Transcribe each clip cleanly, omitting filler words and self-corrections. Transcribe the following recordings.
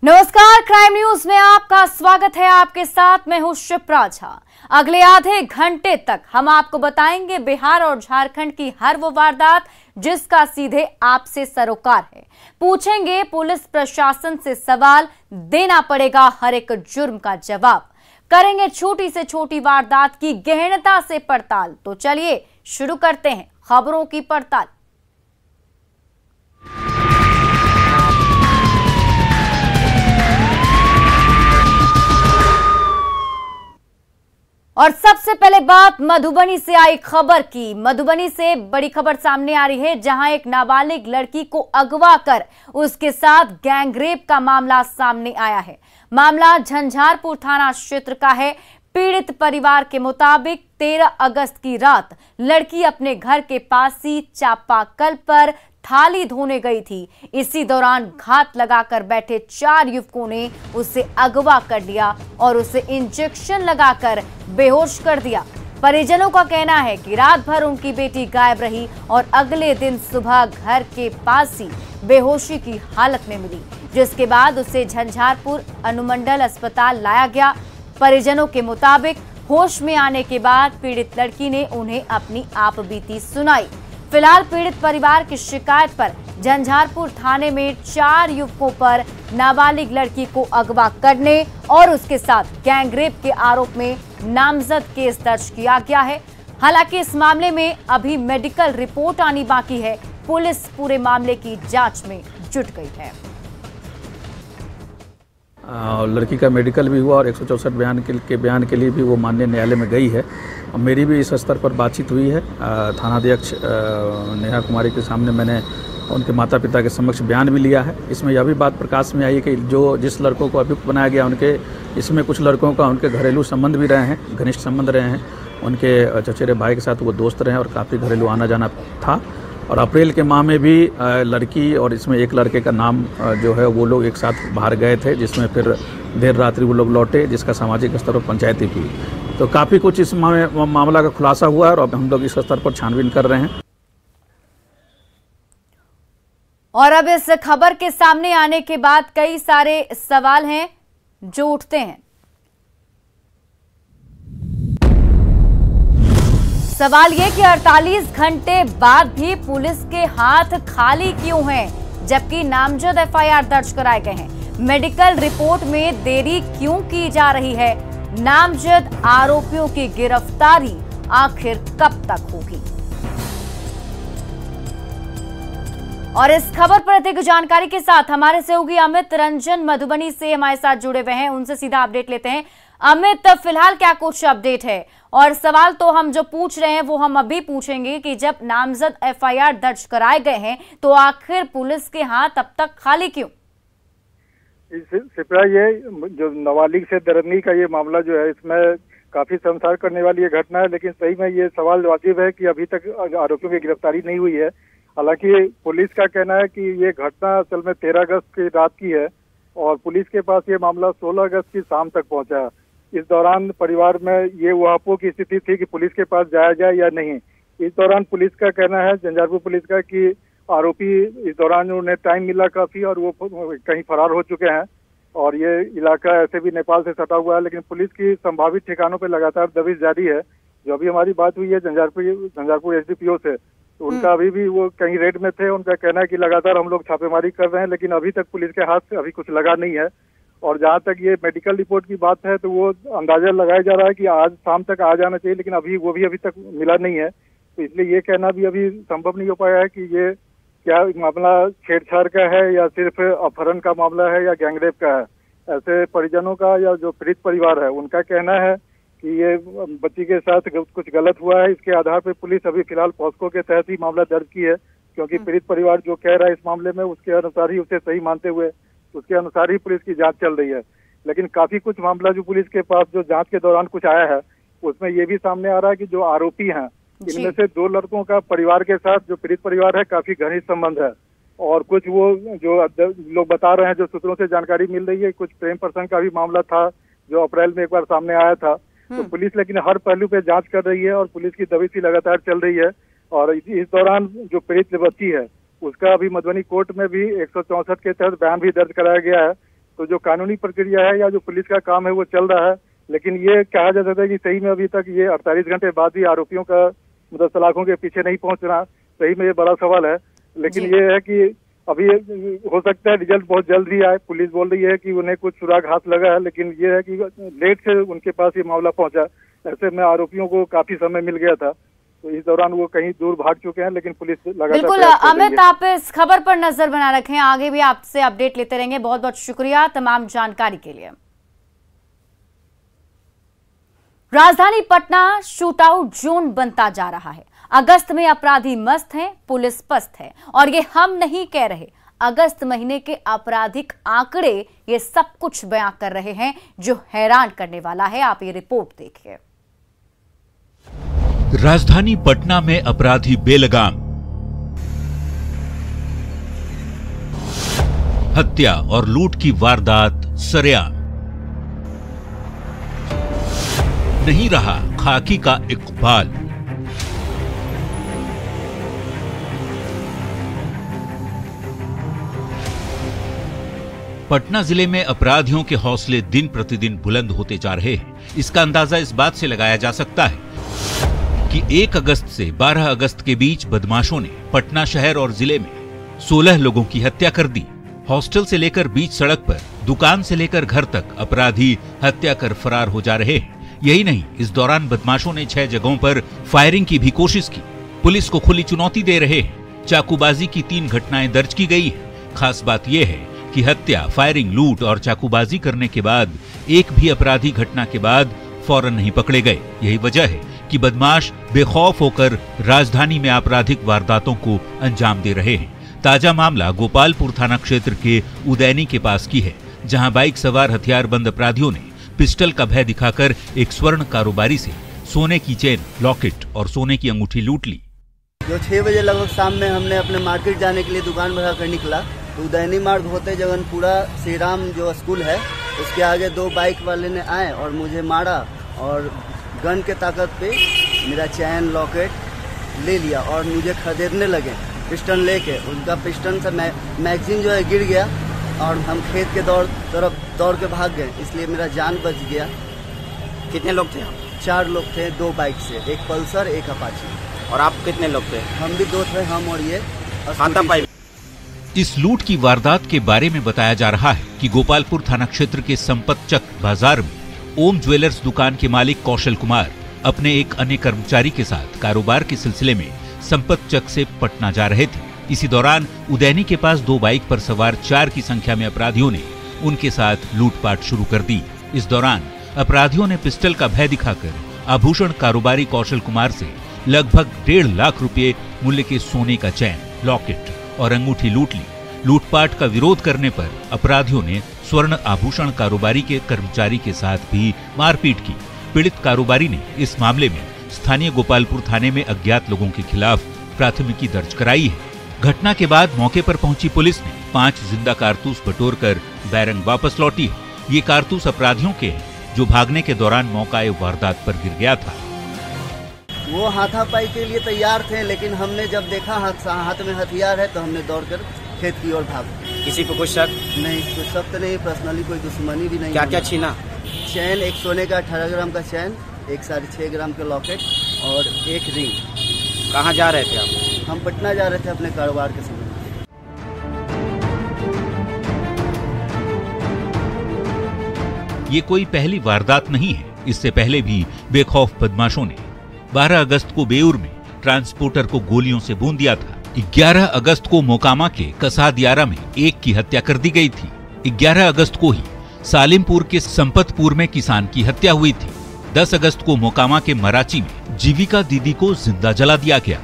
नमस्कार, crime news में आपका स्वागत है। आपके साथ मैं हूं शिप्रा झा। अगले आधे घंटे तक हम आपको बताएंगे बिहार और झारखंड की हर वो वारदात जिसका सीधे आपसे सरोकार है। पूछेंगे पुलिस प्रशासन से सवाल, देना पड़ेगा हर एक जुर्म का जवाब। करेंगे छोटी से छोटी वारदात की गहनता से पड़ताल। तो चलिए शुरू करते हैं खबरों की पड़ताल। और सबसे पहले बात मधुबनी से आई खबर की। मधुबनी से बड़ी खबर सामने आ रही है, जहां एक नाबालिग लड़की को अगवा कर उसके साथ गैंगरेप का मामला सामने आया है। मामला झंझारपुर थाना क्षेत्र का है। पीड़ित परिवार के मुताबिक 13 अगस्त की रात लड़की अपने घर के पास ही चापाकल पर थाली धोने गई थी। इसी दौरान घात लगाकर बैठे 4 युवकों ने उसे अगवा कर लिया और उसे इंजेक्शन लगाकर बेहोश कर दिया। परिजनों का कहना है कि रात भर उनकी बेटी गायब रही और अगले दिन सुबह घर के पास ही बेहोशी की हालत में मिली, जिसके बाद उसे झंझारपुर अनुमंडल अस्पताल लाया गया। परिजनों के मुताबिक होश में आने के बाद पीड़ित लड़की ने उन्हें अपनी आपबीती सुनाई। फिलहाल पीड़ित परिवार की शिकायत पर झंझारपुर थाने में 4 युवकों पर नाबालिग लड़की को अगवा करने और उसके साथ गैंगरेप के आरोप में नामजद केस दर्ज किया गया है। हालांकि इस मामले में अभी मेडिकल रिपोर्ट आनी बाकी है। पुलिस पूरे मामले की जांच में जुट गई है। लड़की का मेडिकल भी हुआ और 164 बयान के लिए भी वो माननीय न्यायालय में गई है। और मेरी भी इस स्तर पर बातचीत हुई है। थानाध्यक्ष नेहा कुमारी के सामने मैंने उनके माता पिता के समक्ष बयान भी लिया है। इसमें यह भी बात प्रकाश में आई है कि जिस लड़कों को अभियुक्त बनाया गया इसमें कुछ लड़कों का उनके घरेलू संबंध भी रहे हैं, घनिष्ठ संबंध रहे हैं। उनके चचेरे भाई के साथ वो दोस्त रहे और काफ़ी घरेलू आना जाना था। और अप्रैल के माह में भी लड़की और इसमें एक लड़के का नाम जो है वो लोग एक साथ बाहर गए थे, जिसमें फिर देर रात्रि वो लोग लौटे, जिसका सामाजिक स्तर पर पंचायती हुई। तो काफ़ी कुछ इस मामला का खुलासा हुआ है और अब हम लोग इस स्तर पर छानबीन कर रहे हैं। और अब इस खबर के सामने आने के बाद कई सारे सवाल हैं जो उठते हैं। सवाल ये कि 48 घंटे बाद भी पुलिस के हाथ खाली क्यों हैं, जबकि नामजद एफआईआर दर्ज कराए गए हैं। मेडिकल रिपोर्ट में देरी क्यों की जा रही है। नामजद आरोपियों की गिरफ्तारी आखिर कब तक होगी। और इस खबर पर अधिक जानकारी के साथ हमारे सहयोगी अमित रंजन मधुबनी से हमारे साथ जुड़े हुए हैं। उनसे सीधा अपडेट लेते हैं। अमित, फिलहाल क्या कुछ अपडेट है? और सवाल तो हम जो पूछ रहे हैं वो हम अभी पूछेंगे कि जब नामजद एफआईआर दर्ज कराए गए हैं तो आखिर पुलिस के हाथ अब तक खाली क्यों? सिपरा, ये जो नाबालिग से दरंगी का ये मामला जो है, इसमें काफी शर्मसार करने वाली ये घटना है। लेकिन सही में ये सवाल वाजिब है कि अभी तक आरोपियों की गिरफ्तारी नहीं हुई है। हालांकि पुलिस का कहना है कि ये घटना असल में 13 अगस्त की रात की है और पुलिस के पास ये मामला 16 अगस्त की शाम तक पहुंचा। इस दौरान परिवार में ये उहापोह की स्थिति थी कि पुलिस के पास जाया जाए या नहीं। इस दौरान पुलिस का कहना है, झंझारपुर पुलिस का, कि आरोपी इस दौरान उन्हें टाइम मिला काफी और वो कहीं फरार हो चुके हैं। और ये इलाका ऐसे भी नेपाल से सटा हुआ है, लेकिन पुलिस की संभावित ठिकानों पर लगातार दबिश जारी है। जो अभी हमारी बात हुई है झंझारपुर एसडीपीओ से, तो उनका अभी भी वो कहीं रेड में थे। उनका कहना है कि लगातार हम लोग छापेमारी कर रहे हैं, लेकिन अभी तक पुलिस के हाथ से अभी कुछ लगा नहीं है। और जहां तक ये मेडिकल रिपोर्ट की बात है तो वो अंदाजा लगाया जा रहा है कि आज शाम तक आ जाना चाहिए, लेकिन अभी तक मिला नहीं है। तो इसलिए ये कहना भी अभी संभव नहीं हो पाया है कि ये क्या मामला छेड़छाड़ का है या सिर्फ अपहरण का मामला है या गैंगरेप का है। ऐसे परिजनों का या जो पीड़ित परिवार है उनका कहना है कि ये बच्ची के साथ कुछ गलत हुआ है। इसके आधार पर पुलिस अभी फिलहाल पॉस्को के तहत ही मामला दर्ज की है, क्योंकि पीड़ित परिवार जो कह रहा है इस मामले में उसके अनुसार ही उसे सही मानते हुए उसके अनुसार ही पुलिस की जांच चल रही है। लेकिन काफी कुछ मामला जो पुलिस के पास जो जांच के दौरान कुछ आया है उसमें ये भी सामने आ रहा है कि जो आरोपी हैं इनमें से 2 लड़कों का परिवार के साथ, जो पीड़ित परिवार है, काफी घनिष्ठ संबंध है। और कुछ वो जो लोग बता रहे हैं, जो सूत्रों से जानकारी मिल रही है, कुछ प्रेम प्रसंग का भी मामला था जो अप्रैल में एक बार सामने आया था। तो पुलिस लेकिन हर पहलू पे जांच कर रही है और पुलिस की दबिश लगातार चल रही है। और इस दौरान जो पीड़ित बच्ची है उसका अभी मधुबनी कोर्ट में भी 164 के तहत बयान भी दर्ज कराया गया है। तो जो कानूनी प्रक्रिया है या जो पुलिस का काम है वो चल रहा है। लेकिन ये कहा जा सकता है कि सही में अभी तक ये 48 घंटे बाद भी आरोपियों का मतलब सलाखों के पीछे नहीं पहुंचना, सही में ये बड़ा सवाल है। लेकिन ये है कि अभी हो सकता है रिजल्ट बहुत जल्द ही आए। पुलिस बोल रही है कि उन्हें कुछ सुराग हाथ लगा है, लेकिन ये है कि लेट से उनके पास ये मामला पहुंचा। ऐसे में आरोपियों को काफी समय मिल गया था, तो इस दौरान वो कहीं दूर भाग चुके हैं, लेकिन पुलिस लगातार बिल्कुल अमित, आप इस खबर पर नजर बना रखें, आगे भी आपसे अपडेट लेते रहेंगे। बहुत बहुत शुक्रिया तमाम जानकारी के लिए। राजधानी पटना शूटआउट जोन बनता जा रहा है। अगस्त में अपराधी मस्त हैं, पुलिस पस्त है, और ये हम नहीं कह रहे, अगस्त महीने के आपराधिक आंकड़े ये सब कुछ बयां कर रहे हैं, जो हैरान करने वाला है। आप ये रिपोर्ट देखिए। राजधानी पटना में अपराधी बेलगाम, हत्या और लूट की वारदात सरेआम। नहीं रहा खाकी का इकबाल। पटना जिले में अपराधियों के हौसले दिन प्रतिदिन बुलंद होते जा रहे हैं। इसका अंदाजा इस बात से लगाया जा सकता है कि 1 अगस्त से 12 अगस्त के बीच बदमाशों ने पटना शहर और जिले में 16 लोगों की हत्या कर दी। हॉस्टल से लेकर बीच सड़क पर, दुकान से लेकर घर तक अपराधी हत्या कर फरार हो जा रहे हैं। यही नहीं, इस दौरान बदमाशों ने 6 जगहों पर फायरिंग की भी कोशिश की। पुलिस को खुली चुनौती दे रहे हैं। चाकूबाजी की 3 घटनाएं दर्ज की गई है। खास बात यह है कि हत्या, फायरिंग, लूट और चाकूबाजी करने के बाद एक भी अपराधी घटना के बाद फौरन नहीं पकड़े गए। यही वजह है कि बदमाश बेखौफ होकर राजधानी में आपराधिक वारदातों को अंजाम दे रहे हैं। ताजा मामला गोपालपुर थाना क्षेत्र के उदैनी के पास की है, जहां बाइक सवार हथियारबंद अपराधियों ने पिस्टल का भय दिखाकर एक स्वर्ण कारोबारी से सोने की चेन, लॉकेट और सोने की अंगूठी लूट ली। जो 6 बजे लगभग शाम में हमने अपने मार्केट जाने के लिए दुकान बढ़ा कर निकला, तो उदैनी मार्ग होते जगनपुरा श्री राम जो स्कूल है उसके आगे 2 बाइक वाले ने आए और मुझे मारा और गन के ताकत पे मेरा चैन, लॉकेट ले लिया और मुझे खदेड़ने लगे पिस्टन लेके। उनका पिस्टन से मैगजीन जो है गिर गया और हम खेत के तरफ दौड़ के भाग गए, इसलिए मेरा जान बच गया। कितने लोग थे आप? 4 लोग थे, 2 बाइक से, एक पल्सर, एक अपाची। और आप कितने लोग थे? हम भी 2 थे, हम और ये हाथापाई। इस लूट की वारदात के बारे में बताया जा रहा है कि गोपालपुर थाना क्षेत्र के संपत चक बाजार में ओम ज्वेलर्स दुकान के मालिक कौशल कुमार अपने एक अन्य कर्मचारी के साथ कारोबार के सिलसिले में संपत चक से पटना जा रहे थे। इसी दौरान उदैनी के पास 2 बाइक पर सवार 4 की संख्या में अपराधियों ने उनके साथ लूटपाट शुरू कर दी। इस दौरान अपराधियों ने पिस्टल का भय दिखाकर आभूषण कारोबारी कौशल कुमार से लगभग 1.5 लाख रुपए मूल्य के सोने का चैन, लॉकेट और अंगूठी लूट ली। लूटपाट का विरोध करने पर अपराधियों ने स्वर्ण आभूषण कारोबारी के कर्मचारी के साथ भी मारपीट की। पीड़ित कारोबारी ने इस मामले में स्थानीय गोपालपुर थाने में अज्ञात लोगों के खिलाफ प्राथमिकी दर्ज कराई है। घटना के बाद मौके पर पहुंची पुलिस ने 5 जिंदा कारतूस बटोरकर बैरंग वापस लौटी है। ये कारतूस अपराधियों के हैं, जो भागने के दौरान मौकाए वारदात पर गिर गया था। वो हाथापाई के लिए तैयार थे, लेकिन हमने जब देखा हाथ में हथियार है तो हमने दौड़कर खेत की ओर भाग। किसी को कुछ शक? नहीं, कुछ शक तो नहीं, पर्सनली कोई दुश्मनी भी नहीं। क्या क्या छीना? चैन, एक सोने का 18 ग्राम का चैन, एक 6.5 ग्राम का लॉकेट और एक रिंग। कहाँ जा रहे थे आप? हम पटना जा रहे थे अपने कारोबार के समय। ये कोई पहली वारदात नहीं है। इससे पहले भी बेखौफ बदमाशों ने 12 अगस्त को बेऊर में ट्रांसपोर्टर को गोलियों से भून दिया था। 11 अगस्त को मोकामा के कसादियारा में एक की हत्या कर दी गई थी। 11 अगस्त को ही सालिमपुर के संपतपुर में किसान की हत्या हुई थी। 10 अगस्त को मोकामा के मराची में जीविका दीदी को जिंदा जला दिया गया।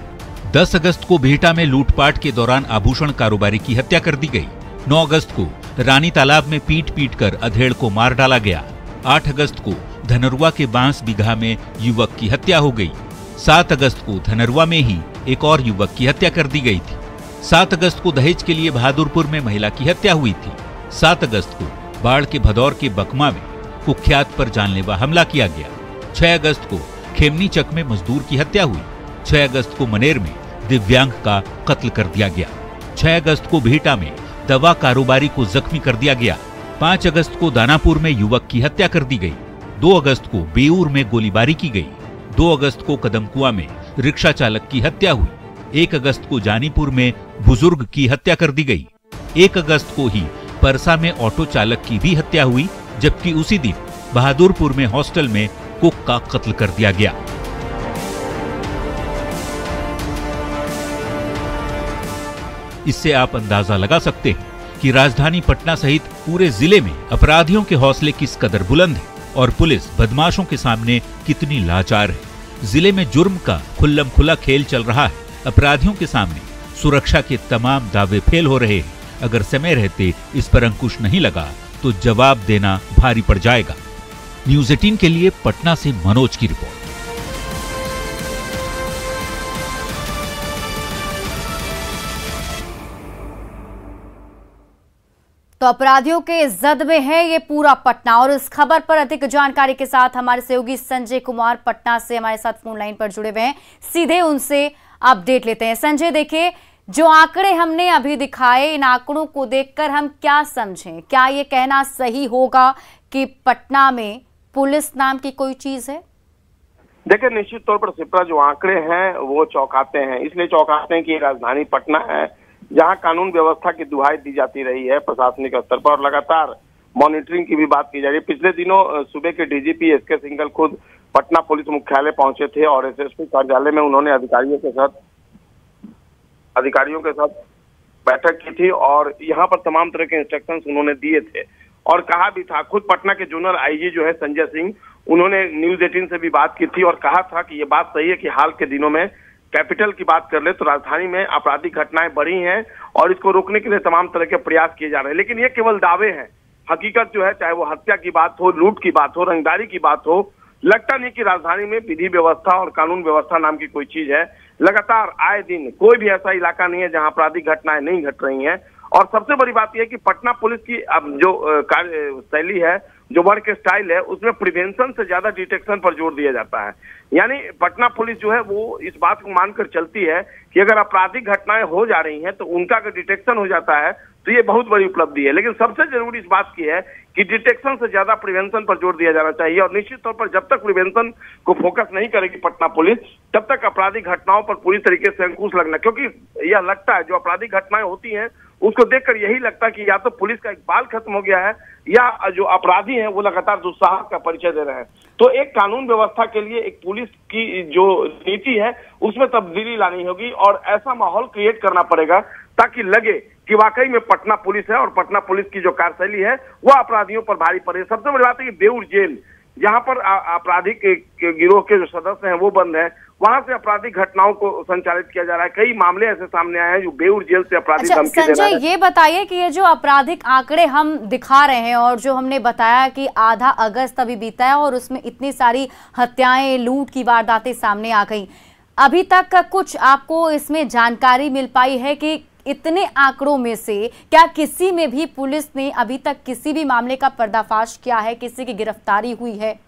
10 अगस्त को बिहटा में लूटपाट के दौरान आभूषण कारोबारी की हत्या कर दी गई। 9 अगस्त को रानी तालाब में पीट कर अधेड़ को मार डाला गया। 8 अगस्त को धनरुआ के बांस बिघा में युवक की हत्या हो गई। 7 अगस्त को धनरुआ में ही एक और युवक की हत्या कर दी गई थी। 7 अगस्त को दहेज के लिए बहादुरपुर में महिला की हत्या हुई थी। 7 अगस्त को बाढ़ के भदौर के बकमा में कुख्यात पर जानलेवा हमला किया गया। 6 अगस्त को खेमनी चक में मजदूर की हत्या हुई। 6 अगस्त को मनेर में दिव्यांग का कत्ल कर दिया गया। 6 अगस्त को बिहटा में दवा कारोबारी को जख्मी कर दिया गया। 5 अगस्त को दानापुर में युवक की हत्या कर दी गई। 2 अगस्त को बेऊर में गोलीबारी की गई। 2 अगस्त को कदमकुआं में रिक्शा चालक की हत्या हुई। 1 अगस्त को जानीपुर में बुजुर्ग की हत्या कर दी गई। 1 अगस्त को ही परसा में ऑटो चालक की भी हत्या हुई, जबकि उसी दिन बहादुरपुर में हॉस्टल में कुक का कत्ल कर दिया गया। इससे आप अंदाजा लगा सकते हैं कि राजधानी पटना सहित पूरे जिले में अपराधियों के हौसले किस कदर बुलंद है और पुलिस बदमाशों के सामने कितनी लाचार है। जिले में जुर्म का खुल्लम खुला खेल चल रहा है। अपराधियों के सामने सुरक्षा के तमाम दावे फेल हो रहे हैं। अगर समय रहते इस पर अंकुश नहीं लगा तो जवाब देना भारी पड़ जाएगा। न्यूज़ 18 के लिए पटना से मनोज की रिपोर्ट। तो अपराधियों के जद में है ये पूरा पटना, और इस खबर पर अधिक जानकारी के साथ हमारे सहयोगी संजय कुमार पटना से हमारे साथ फोन लाइन पर जुड़े हुए हैं। सीधे उनसे अपडेट लेते हैं। संजय, देखिए, जो आंकड़े हमने अभी दिखाए, इन आंकड़ों को देखकर हम क्या समझें? क्या ये कहना सही होगा कि पटना में पुलिस नाम की कोई चीज है? देखिए, निश्चित तौर पर सिप्रा, जो आंकड़े हैं वो चौंकाते हैं। इसलिए चौंकाते हैं कि राजधानी पटना है जहां कानून व्यवस्था की दुहाई दी जाती रही है प्रशासनिक स्तर पर, और लगातार मॉनिटरिंग की भी बात की जा रही है। पिछले दिनों सूबे के डीजीपी एसके सिंघल खुद पटना पुलिस मुख्यालय पहुंचे थे और एसएसपी कार्यालय में उन्होंने अधिकारियों के साथ बैठक की थी और यहाँ पर तमाम तरह के इंस्ट्रक्शंस उन्होंने दिए थे और कहा भी था। खुद पटना के जोनल आईजी जो है संजय सिंह, उन्होंने न्यूज़ 18 से भी बात की थी और कहा था कि ये बात सही है कि हाल के दिनों में कैपिटल की बात कर ले तो राजधानी में आपराधिक घटनाएं बढ़ी हैं और इसको रोकने के लिए तमाम तरह के प्रयास किए जा रहे हैं। लेकिन ये केवल दावे हैं। हकीकत जो है, चाहे वो हत्या की बात हो, लूट की बात हो, रंगदारी की बात हो, लगता नहीं कि राजधानी में विधि व्यवस्था और कानून व्यवस्था नाम की कोई चीज है। लगातार आए दिन कोई भी ऐसा इलाका नहीं है जहां आपराधिक घटनाएं नहीं घट रही हैं। और सबसे बड़ी बात यह है कि पटना पुलिस की अब जो कार्य शैली है, जो वर्क स्टाइल है, उसमें प्रिवेंशन से ज्यादा डिटेक्शन पर जोर दिया जाता है। यानी पटना पुलिस जो है वो इस बात को मानकर चलती है कि अगर आपराधिक घटनाएं हो जा रही हैं तो उनका अगर डिटेक्शन हो जाता है तो ये बहुत बड़ी उपलब्धि है। लेकिन सबसे जरूरी इस बात की है कि डिटेक्शन से ज्यादा प्रिवेंशन पर जोर दिया जाना चाहिए और निश्चित तौर पर जब तक प्रिवेंशन को फोकस नहीं करेगी पटना पुलिस, तब तक आपराधिक घटनाओं पर पूरी तरीके से अंकुश लगना, क्योंकि यह लगता है जो आपराधिक घटनाएं होती हैं उसको देखकर यही लगता है कि या तो पुलिस का इकबाल खत्म हो गया है या जो अपराधी हैं वो लगातार दुस्साहस का परिचय दे रहे हैं। तो एक कानून व्यवस्था के लिए एक पुलिस की जो नीति है उसमें तब्दीली लानी होगी और ऐसा माहौल क्रिएट करना पड़ेगा ताकि लगे कि वाकई में पटना पुलिस है और पटना पुलिस की जो कार्यशैली है वो अपराधियों पर भारी पड़े। सबसे बड़ी बात है कि बेऊर जेल, जहां पर आपराधिक गिरोह के जो सदस्य हैं वो बंद हैं, वहां से आपराधिक घटनाओं को संचालित किया जा रहा है। कई मामले ऐसे सामने आए हैं जो बेऊर जेल से अपराधी धमकी दे रहे हैं। संजय, ये बताइए कि ये जो आपराधिक आंकड़े हम दिखा रहे हैं और जो हमने बताया कि आधा अगस्त अभी बीता है और उसमें इतनी सारी हत्याएं, लूट की वारदातें सामने आ गई, अभी तक कुछ आपको इसमें जानकारी मिल पाई है कि इतने आंकड़ों में से क्या किसी में भी पुलिस ने अभी तक किसी भी मामले का पर्दाफाश किया है, किसी की गिरफ्तारी हुई है?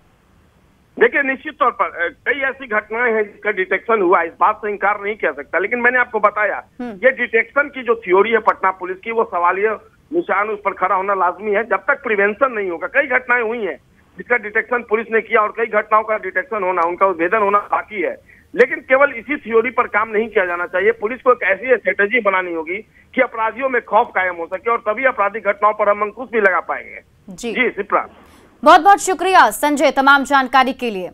देखिए, निश्चित तौर पर कई ऐसी घटनाएं हैं जिसका डिटेक्शन हुआ, इस बात से इंकार नहीं किया सकता। लेकिन मैंने आपको बताया ये डिटेक्शन की जो थ्योरी है पटना पुलिस की, वो सवालिया निशान उस पर खड़ा होना लाजमी है जब तक प्रिवेंशन नहीं होगा। कई घटनाएं हुई हैं जिसका डिटेक्शन पुलिस ने किया और कई घटनाओं का डिटेक्शन होना, उनका उद्भेदन होना बाकी है। लेकिन केवल इसी थ्योरी पर काम नहीं किया जाना चाहिए। पुलिस को एक ऐसी स्ट्रेटेजी बनानी होगी कि अपराधियों में खौफ कायम हो सके और तभी आपराधिक घटनाओं पर हम अंकुश भी लगा पाएंगे। जी सिप्रा, बहुत बहुत शुक्रिया संजय तमाम जानकारी के लिए।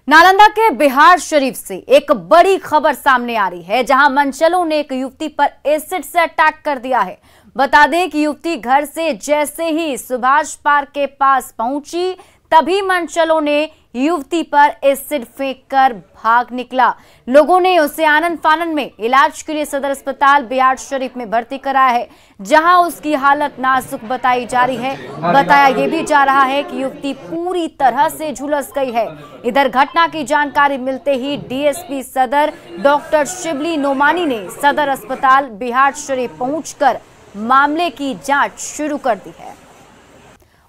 नालंदा के बिहार शरीफ से एक बड़ी खबर सामने आ रही है, जहां मनचलों ने एक युवती पर एसिड से अटैक कर दिया है। बता दें कि युवती घर से जैसे ही सुभाष पार्क के पास पहुंची तभी मनचलों ने युवती पर एसिड फेंककर भाग निकला। लोगों ने उसे आनन फानन में इलाज के लिए सदर अस्पताल बिहार शरीफ में भर्ती कराया है, जहां उसकी हालत नाजुक बताई जा रही है। बताया यह भी जा रहा है कि युवती पूरी तरह से झुलस गई है। इधर घटना की जानकारी मिलते ही डीएसपी सदर डॉक्टर शिबली नोमानी ने सदर अस्पताल बिहार शरीफ पहुंचकर मामले की जांच शुरू कर दी है।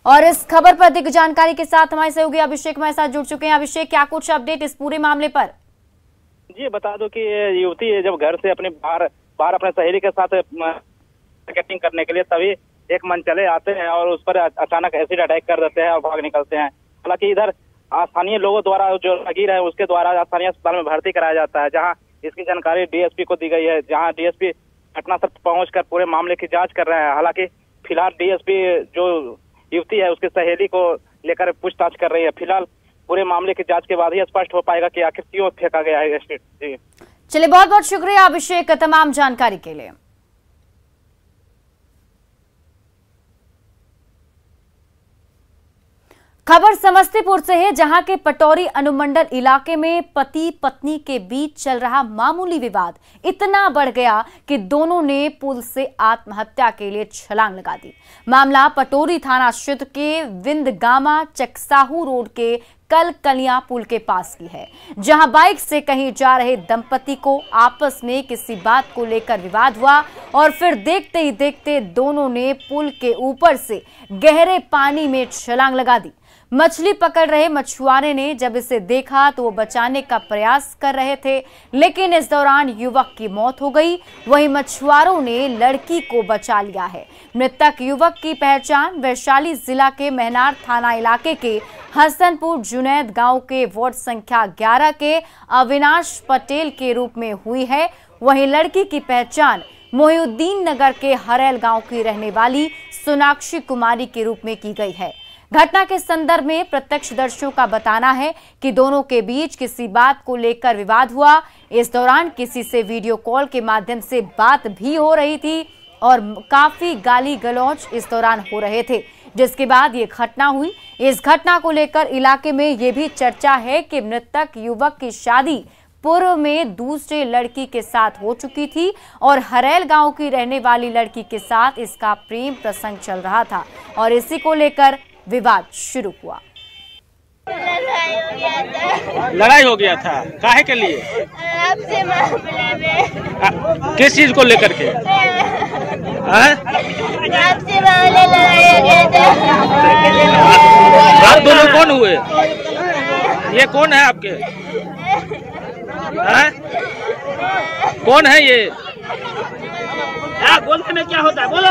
और इस खबर पर अधिक जानकारी के साथ हमारे सहयोगी अभिषेक हमारे साथ जुड़ चुके हैं। अभिषेक, क्या कुछ अपडेट इस पूरे मामले पर? जी, बता दो कि युवती जब घर से अपने बाहर अपने सहेली के साथ मार्केटिंग करने के लिए, तभी एक मन चले आते हैं और उस पर अचानक एसिड अटैक कर देते हैं और भाग निकलते हैं। हालांकि इधर स्थानीय लोगों द्वारा जो राहगीर है उसके द्वारा स्थानीय अस्पताल में भर्ती कराया जाता है, जहां इसकी जानकारी डीएसपी को दी गई है, जहां डीएसपी घटनास्थल पहुंचकर पूरे मामले की जांच कर रहे हैं। हालांकि फिलहाल डीएसपी जो युवती है उसकी सहेली को लेकर पूछताछ कर रही है। फिलहाल पूरे मामले की जांच के बाद ही स्पष्ट हो पाएगा कि आखिर क्यों फेंका गया है एसिड। जी चलिए, बहुत बहुत शुक्रिया अभिषेक तमाम जानकारी के लिए। खबर समस्तीपुर से है, जहां के पटौरी अनुमंडल इलाके में पति पत्नी के बीच चल रहा मामूली विवाद इतना बढ़ गया कि दोनों ने पुल से आत्महत्या के लिए छलांग लगा दी। मामला पटौरी थाना क्षेत्र के विंदगामा चकसाहू रोड के कलकलिया पुल के पास की है, जहां बाइक से कहीं जा रहे दंपति को आपस में किसी बात को लेकर विवाद हुआ और फिर देखते ही देखते दोनों ने पुल के ऊपर से गहरे पानी में छलांग लगा दी। मछली पकड़ रहे मछुआरे ने जब इसे देखा तो वो बचाने का प्रयास कर रहे थे, लेकिन इस दौरान युवक की मौत हो गई। वहीं मछुआरों ने लड़की को बचा लिया है। मृतक युवक की पहचान वैशाली जिला के महनार थाना इलाके के हसनपुर जुनैद गांव के वार्ड संख्या 11 के अविनाश पटेल के रूप में हुई है। वहीं लड़की की पहचान मोहिउद्दीन नगर के हरेल गांव की रहने वाली सोनाक्षी कुमारी के रूप में की गई है। घटना के संदर्भ में प्रत्यक्षदर्शियों का बताना है कि दोनों के बीच किसी बात को लेकर विवाद हुआ। इस दौरान किसी से वीडियो कॉल के माध्यम से बात भी हो रही थी और काफी गाली गलौज इस दौरान हो रहे थे, जिसके बाद ये घटना हुई। इस घटना को लेकर इलाके में ये भी चर्चा है कि मृतक युवक की शादी पूर्व में दूसरे लड़की के साथ हो चुकी थी और हरेल गांव की रहने वाली लड़की के साथ इसका प्रेम प्रसंग चल रहा था और इसी को लेकर विवाद शुरू हुआ। लड़ाई हो गया था, काहे के लिए? आपसे मामले में। किस चीज को लेकर के? आपसे मामले लड़ाई हो गया था। आप दोनों कौन हुए? ये कौन है आपके? कौन है ये? बोलने में क्या होता है, बोलो।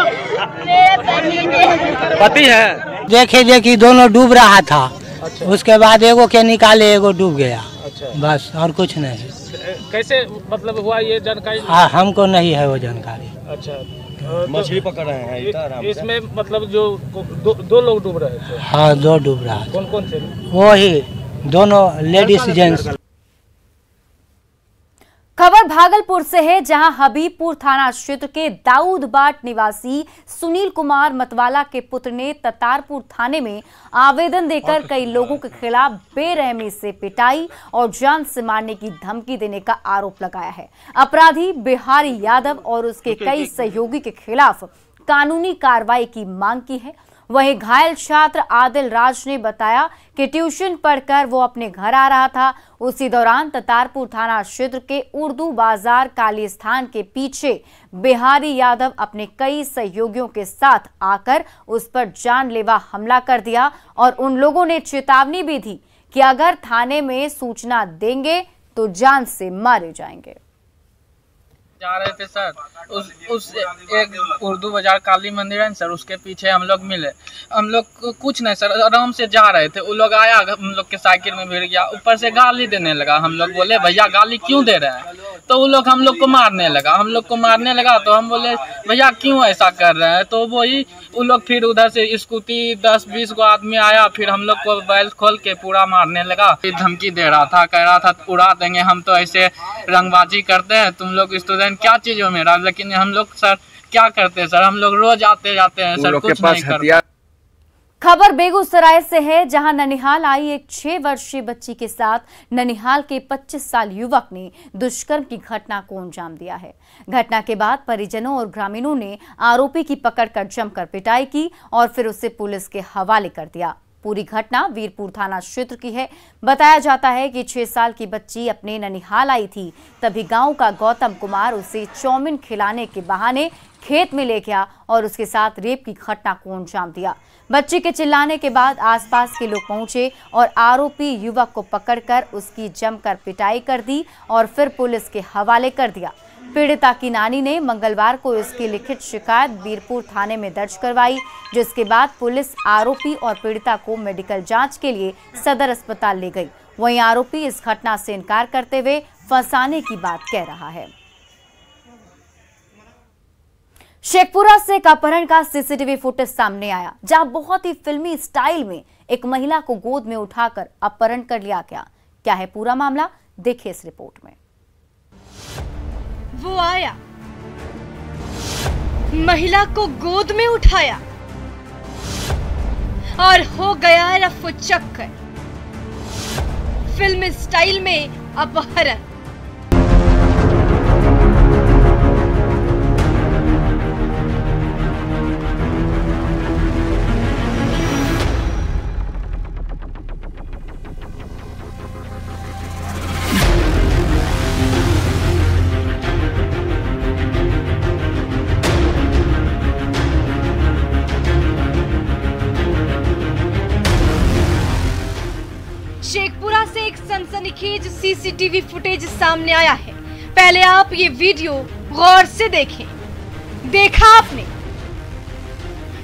पति है। देखिए दोनों डूब रहा था। अच्छा। उसके बाद एगो के निकाले, एगो डूब गया। अच्छा। बस और कुछ नहीं। कैसे मतलब हुआ ये जानकारी? हाँ, हमको नहीं है वो जानकारी। अच्छा। मछली पकड़ रहे हैं इसमें मतलब जो दो लोग डूब रहे थे? हाँ, दो डूब रहा था। कौन कौन थे? वही दोनों लेडीज जेंट्स। खबर भागलपुर से है, जहां हबीबपुर थाना क्षेत्र के दाऊदबाट निवासी सुनील कुमार मतवाला के पुत्र ने ततारपुर थाने में आवेदन देकर कई लोगों के खिलाफ बेरहमी से पिटाई और जान से मारने की धमकी देने का आरोप लगाया है। अपराधी बिहारी यादव और उसके कई सहयोगी के खिलाफ कानूनी कार्रवाई की मांग की है। वहीं घायल छात्र आदिल राज ने बताया कि ट्यूशन पढ़कर वो अपने घर आ रहा था। उसी दौरान ततारपुर थाना क्षेत्र के उर्दू बाजार काली स्थान के पीछे बिहारी यादव अपने कई सहयोगियों के साथ आकर उस पर जानलेवा हमला कर दिया और उन लोगों ने चेतावनी भी दी कि अगर थाने में सूचना देंगे तो जान से मारे जाएंगे। जा रहे थे सर, उस एक उर्दू बाजार काली मंदिर है सर, उसके पीछे हम लोग मिले। हम लोग कुछ नहीं सर, आराम से जा रहे थे। वो लोग आया, हम लोग के साइकिल में भिड़ गया, ऊपर से गाली देने लगा। हम लोग बोले भैया गाली क्यों दे रहे हैं? तो वो लोग हम लोग को मारने लगा। तो हम बोले भैया क्यों ऐसा कर रहे हैं? तो वही वो लोग फिर उधर से स्कूटी 10-20 को आदमी आया, फिर हम लोग को बैल खोल के पूरा मारने लगा। फिर धमकी दे रहा था, कह रहा था उड़ा देंगे, हम तो ऐसे रंगबाजी करते हैं, तुम लोग स्टूडेंट क्या चीज हो मेरा। लेकिन हम लोग सर क्या करते हैं सर, हम लोग रोज आते जाते हैं सर, कुछ नहीं करते। खबर बेगूसराय से है, जहां ननिहाल आई एक 6 वर्षीय बच्ची के साथ ननिहाल के 25 साल युवक ने दुष्कर्म की घटना को अंजाम दिया है। घटना के बाद परिजनों और ग्रामीणों ने आरोपी की पकड़कर जमकर पिटाई की और फिर उसे पुलिस के हवाले कर दिया। पूरी घटना वीरपुर थाना क्षेत्र की है। बताया जाता है कि 6 साल की बच्ची अपने ननिहाल आई थी, तभी गांव का गौतम कुमार उसे चाउमीन खिलाने के बहाने खेत में ले गया और उसके साथ रेप की घटना को अंजाम दिया। बच्ची के चिल्लाने के बाद आसपास के लोग पहुंचे और आरोपी युवक को पकड़कर उसकी जमकर पिटाई कर दी और फिर पुलिस के हवाले कर दिया। पीड़िता की नानी ने मंगलवार को इसकी लिखित शिकायत बीरपुर थाने में दर्ज करवाई, जिसके बाद पुलिस आरोपी और पीड़िता को मेडिकल जांच के लिए सदर अस्पताल ले गई। वहीं आरोपी इस घटना से इनकार करते हुए फंसाने की बात कह रहा है। शेखपुरा से एक अपहरण का सीसीटीवी फुटेज सामने आया, जहां बहुत ही फिल्मी स्टाइल में एक महिला को गोद में उठाकर अपहरण कर लिया गया। क्या है पूरा मामला, देखिए इस रिपोर्ट में। वो आया, महिला को गोद में उठाया और हो गया रफू चक्कर। फिल्म स्टाइल में अपहरण। शेखपुरा से एक सनसनीखेज सीसीटीवी फुटेज सामने आया है। पहले आप ये वीडियो गौर से देखें। देखा आपने?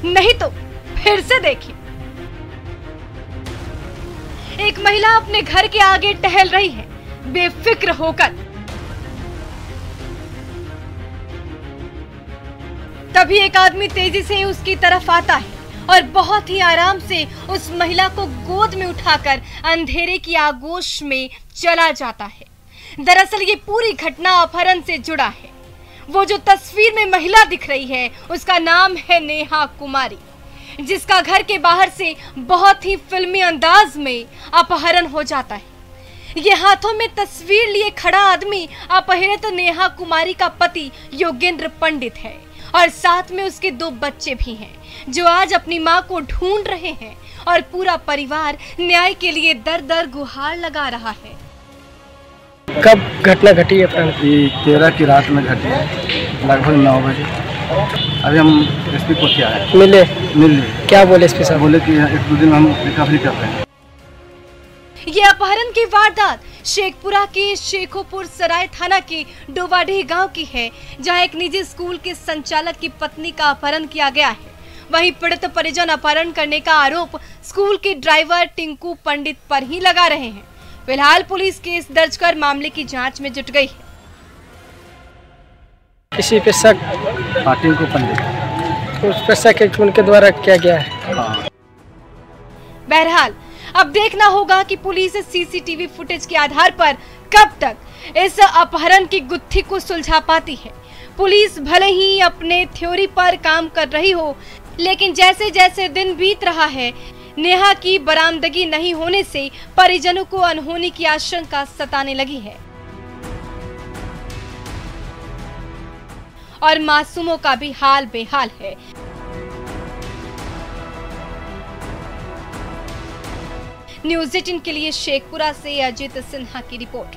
नहीं तो फिर से देखें। एक महिला अपने घर के आगे टहल रही है बेफिक्र होकर। तभी एक आदमी तेजी से उसकी तरफ आता है और बहुत ही आराम से उस महिला को गोद में उठाकर अंधेरे की आगोश में चला जाता है। दरअसल ये पूरी घटना अपहरण से जुड़ा है। वो जो तस्वीर में महिला दिख रही है उसका नाम है नेहा कुमारी, जिसका घर के बाहर से बहुत ही फिल्मी अंदाज में अपहरण हो जाता है। ये हाथों में तस्वीर लिए खड़ा आदमी अपहृत नेहा कुमारी का पति योगेंद्र पंडित है और साथ में उसके 2 बच्चे भी हैं, जो आज अपनी मां को ढूंढ रहे हैं और पूरा परिवार न्याय के लिए दर दर गुहार लगा रहा है। कब घटना घटी है? 13 की रात में घटी है, लगभग 9 बजे। अभी हम एसपी को क्या है मिले क्या बोले एसपी साहब? बोले कि 1-2 दिन हम रिकवरी कर रहे हैं। ये अपहरण की वारदात शेखपुरा के शेखोपुर सराय थाना के डोवाडीह गांव की है, जहां एक निजी स्कूल के संचालक की पत्नी का अपहरण किया गया है। वहीं पीड़ित परिजन अपहरण करने का आरोप स्कूल के ड्राइवर टिंकू पंडित पर ही लगा रहे हैं। फिलहाल पुलिस केस दर्ज कर मामले की जांच में जुट गई है। किसी पे शक? टिंकू पंडित। उस पर शक उनके द्वारा किया गया है। बहरहाल अब देखना होगा कि पुलिस सीसीटीवी फुटेज के आधार पर कब तक इस अपहरण की गुत्थी को सुलझा पाती है। पुलिस भले ही अपने थ्योरी पर काम कर रही हो, लेकिन जैसे जैसे दिन बीत रहा है, नेहा की बरामदगी नहीं होने से परिजनों को अनहोनी की आशंका सताने लगी है और मासूमों का भी हाल बेहाल है। न्यूज़ 18 के लिए शेखपुरा से अजित सिन्हा की रिपोर्ट।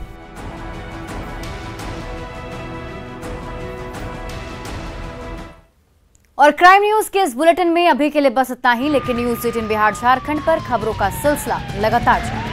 और क्राइम न्यूज के इस बुलेटिन में अभी के लिए बस इतना ही, लेकिन न्यूज़ 18 बिहार झारखंड पर खबरों का सिलसिला लगातार जारी।